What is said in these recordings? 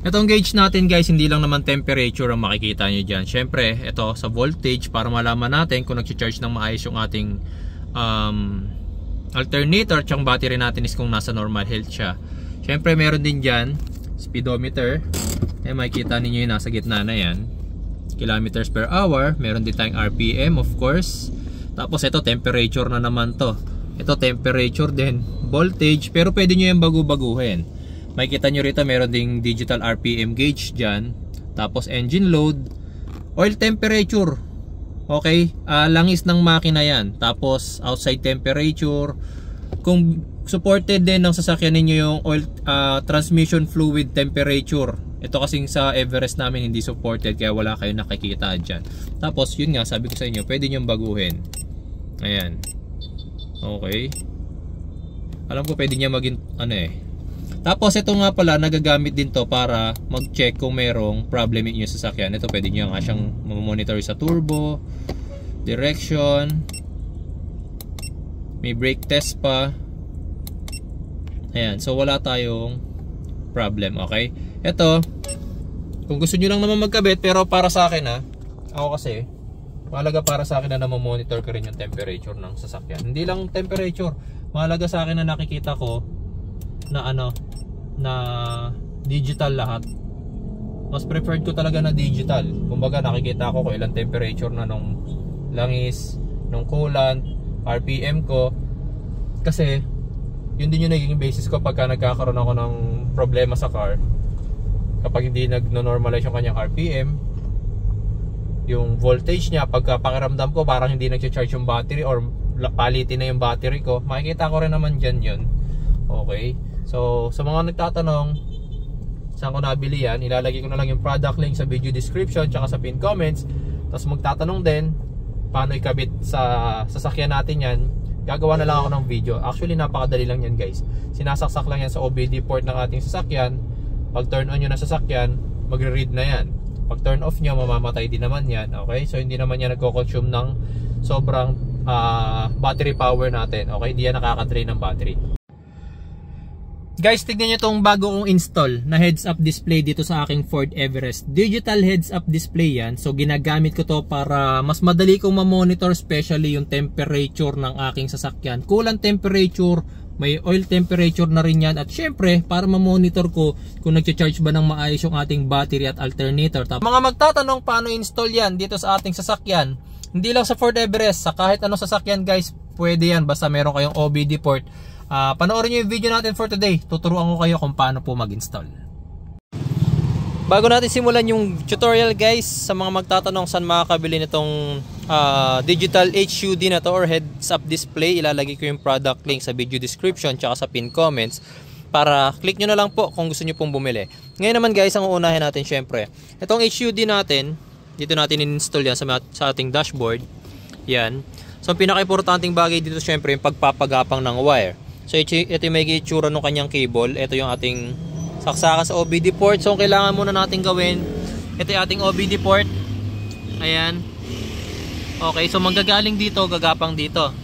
Itong gauge natin guys, hindi lang naman temperature ang makikita nyo dyan. Syempre, ito sa voltage para malaman natin kung nag-charge ng maayos yung ating alternator at yung battery natin is kung nasa normal health siya. Syempre, meron din dyan speedometer. Makikita ninyo yung nasa gitna na yan. Kilometers per hour. Meron din tayong RPM of course. Tapos ito, temperature na naman to. Ito, temperature din. Voltage, pero pwede nyo yung bagu-baguhin. Makikita nyo rito meron ding digital RPM gauge dyan. Tapos engine load, oil temperature. Okay, langis ng makina yan. Tapos outside temperature. Kung supported din ng sasakyan ninyo yung oil transmission fluid temperature. Ito kasing sa Everest namin hindi supported kaya wala kayo nakikita dyan. Tapos yun nga, sabi ko sa inyo, pwede nyo baguhin. Ayan. Okay. Alam ko pwede niya maging Tapos ito nga pala, nagagamit din to para mag-check kung merong problem in yung sasakyan. Ito pwede nyo nga siyang monitor sa turbo, direction, may brake test pa. Ayan, so wala tayong problem, okay? Ito, kung gusto nyo lang naman magkabit, pero para sa akin ako kasi, mahalaga para sa akin na monitor ko rin yung temperature ng sasakyan. Hindi lang temperature, mahalaga sa akin na nakikita ko na na digital lahat. Mas preferred ko talaga na digital. Kumbaga nakikita ko kung ilang temperature na nung langis, nung coolant, RPM ko. Kasi yun din yung naging basis ko pagka nagkakaroon ako ng problema sa car. Kapag hindi nagno-normalize yung kanyang RPM, yung voltage niya, pagka pakiramdam ko parang hindi nag-charge yung battery or palitin na yung battery ko, makikita ko rin naman dyan yun. Okay, so sa mga nagtatanong saan ko nabili yan, ilalagay ko na lang yung product link sa video description tsaka sa pin comments. Tapos magtatanong din paano ikabit sa sasakyan natin yan, gagawa na lang ako ng video. Actually napakadali lang yan guys, sinasaksak lang yan sa OBD port ng ating sasakyan. Pag turn on nyo na sasakyan, magre-read na yan. Pag turn off nyo, mamamatay din naman yan. Okay, so hindi naman yan nagko-consume ng sobrang battery power natin. Okay, hindi yan nakaka-drain ng battery. Guys, tignan nyo itong bago kong install na heads up display dito sa aking Ford Everest. Digital heads up display yan. So ginagamit ko to para mas madali kong ma-monitor, especially yung temperature ng aking sasakyan. Coolant temperature, may oil temperature na rin yan. At syempre, para ma-monitor ko kung nag-charge ba ng maayos yung ating battery at alternator. Mga magtatanong paano install yan dito sa ating sasakyan. Hindi lang sa Ford Everest, sa kahit anong sasakyan guys, pwede yan basta meron kayong OBD port. Panoorin nyo yung video natin for today. Tuturuan ko kayo kung paano po mag-install. Bago natin simulan yung tutorial guys, sa mga magtatanong saan makakabili nitong digital HUD na to or heads up display, ilalagay ko yung product link sa video description tsaka sa pin comments para click nyo na lang po kung gusto nyo pong bumili. Ngayon naman guys, ang uunahin natin syempre, itong HUD natin, dito natin in-install yan sa ating dashboard. Yan. So ang pinaka-importanting bagay dito syempre yung pagpapagapang ng wire. So ito yung may itsura ng kanyang cable. Ito yung ating saksakan sa OBD port. So ang kailangan muna natin gawin, ito yung ating OBD port. Ayan. Okay, so manggagaling dito, gagapang dito.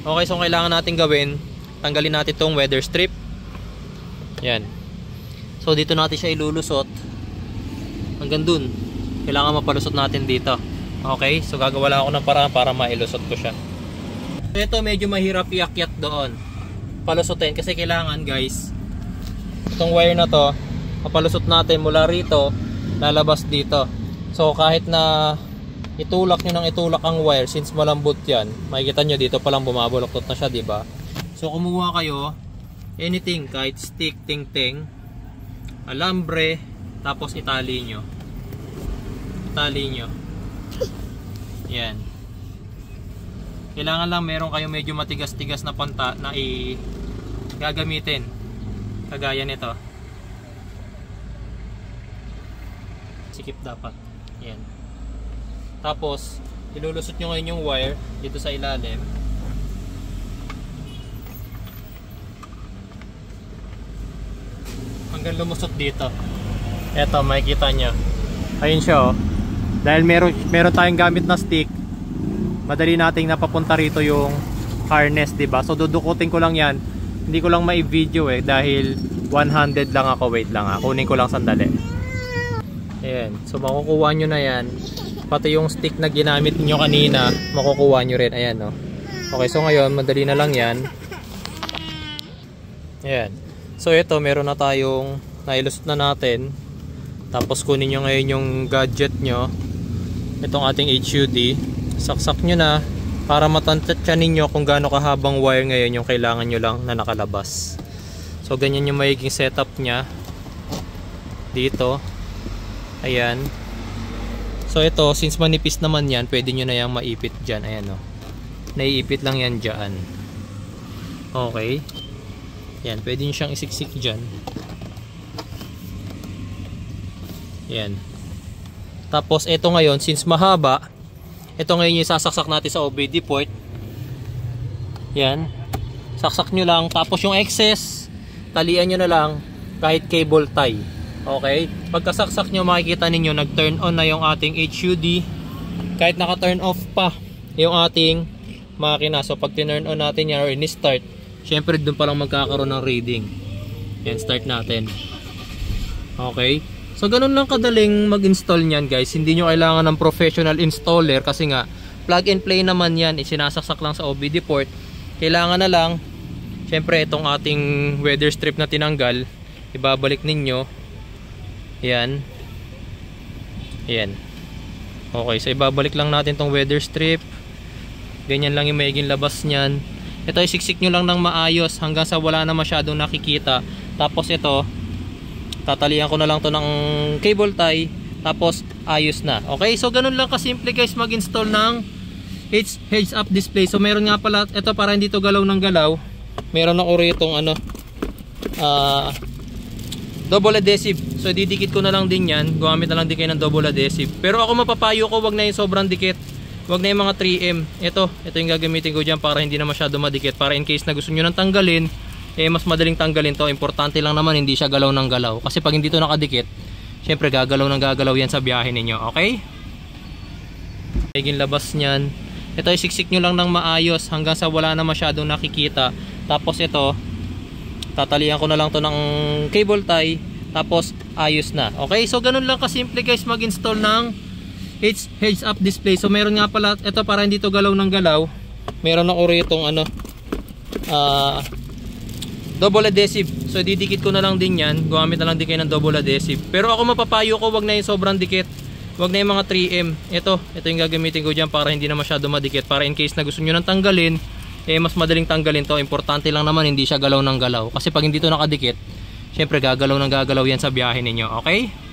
Okay, so ang kailangan natin gawin, tanggalin natin itong weather strip. Ayan. So dito natin siya ilulusot hanggang dun. Kailangan mapalusot natin dito. Okay, so gagawa lang ako ng paraan para mailusot ko siya. So ito medyo mahirap iakyat doon, palusutin, kasi kailangan guys, itong wire na to papalusot natin mula rito lalabas dito. So kahit na itulak nyo ng itulak ang wire, since malambot yan, makikita nyo dito palang bumabuloktot na siya, diba? So kumuha kayo anything, kahit stick, ting-ting, alambre, tapos itali nyo yan. Kailangan lang meron kayo medyo matigas-tigas na panta na gagamitin. Kagaya nito. Sikip dapat. Yan. Tapos, ilulusot nyo ngayon yung wire dito sa ilalim. Hanggang lumusot dito. Eto, makikita nyo. Ayun siya, oh. Dahil meron tayong gamit na stick, madali nating napapunta rito yung harness, diba? So dudukutin ko lang yan. Hindi ko lang mai-video dahil one-handed lang ako. Wait lang kunin ko lang sandali. Ayan. So makukuha nyo na yan. Pati yung stick na ginamit nyo kanina, makukuha nyo rin. Ayan, no? Okay, so ngayon, madali na lang yan. Ayan. So ito, meron na tayong nailusot na natin. Tapos kunin nyo ngayon yung gadget nyo. Itong ating HUD. Saksak nyo na para matansya ninyo kung gaano kahabang wire ngayon yung kailangan nyo lang na nakalabas. So ganyan yung magiging setup nya dito. Ayan. So ito, since manipis naman yan, pwede nyo na yung maipit dyan. Ayan, o. Naiipit lang yan dyan. Okay. Yan, pwede nyo siyang isiksik dyan. Yan. Tapos ito ngayon, since mahaba, ito ngayon yung sasaksak natin sa OBD port. Yan. Saksak nyo lang. Tapos yung excess, talian nyo na lang kahit cable tie. Okay? Pagkasaksak nyo, makikita ninyo nag-turn on na yung ating HUD. Kahit naka-turn off pa yung ating makina. So pag tinurn on natin yan or in-start, syempre dun pa lang magkakaroon ng reading. Yan, start natin. Okay? So ganun lang kadaling mag-install niyan, guys. Hindi nyo kailangan ng professional installer kasi nga plug and play naman yan. Isinasaksak lang sa OBD port. Kailangan na lang, syempre itong ating weather strip na tinanggal, ibabalik ninyo. Yan. Yan. Okay, so ibabalik lang natin tong weather strip. Ganyan lang yung magiging labas niyan. Ito isiksik nyo lang ng maayos hanggang sa wala na masyadong nakikita. Tapos ito, tatalian ko na lang to ng cable tie. Tapos ayos na. Okay, so ganun lang kasimple, guys, mag-install ng heads up display. So meron nga pala, ito para hindi to galaw ng galaw, meron ako rito ano, double adhesive. So didikit ko na lang din yan. Gumamit na lang din kayo ng double adhesive. Pero ako mapapayo ko, wag na yung sobrang dikit. Wag na yung mga 3M. Ito yung gagamitin ko dyan para hindi na masyado madikit. Para in case na gusto nyo nang tanggalin, eh mas madaling tanggalin to. Importante lang naman hindi siya galaw ng galaw. Kasi pag hindi to nakadikit, syempre gagalaw ng gagalaw yan sa biyahe ninyo. Okay? Magiging labas nyan. Ito isiksik nyo lang ng maayos hanggang sa wala na masyadong nakikita. Tapos ito, tatalian ko na lang to ng cable tie. Tapos ayos na. Okay, so ganun lang kasimple, guys, mag-install ng heads up display. So meron nga pala, ito para hindi to galaw ng galaw, meron ako rito ano, double adhesive. So didikit ko na lang din yan. Gumamit na lang din kayo ng double adhesive. Pero ako mapapayo ko, wag na yung sobrang dikit. Wag na yung mga 3M. Ito yung gagamitin ko dyan para hindi na masyado madikit. Para in case na gusto nyo nang tanggalin, eh mas madaling tanggalin to. Importante lang naman hindi siya galaw ng galaw. Kasi pag hindi to nakadikit, syempre gagalaw ng gagalaw yan sa biyahe ninyo. Okay?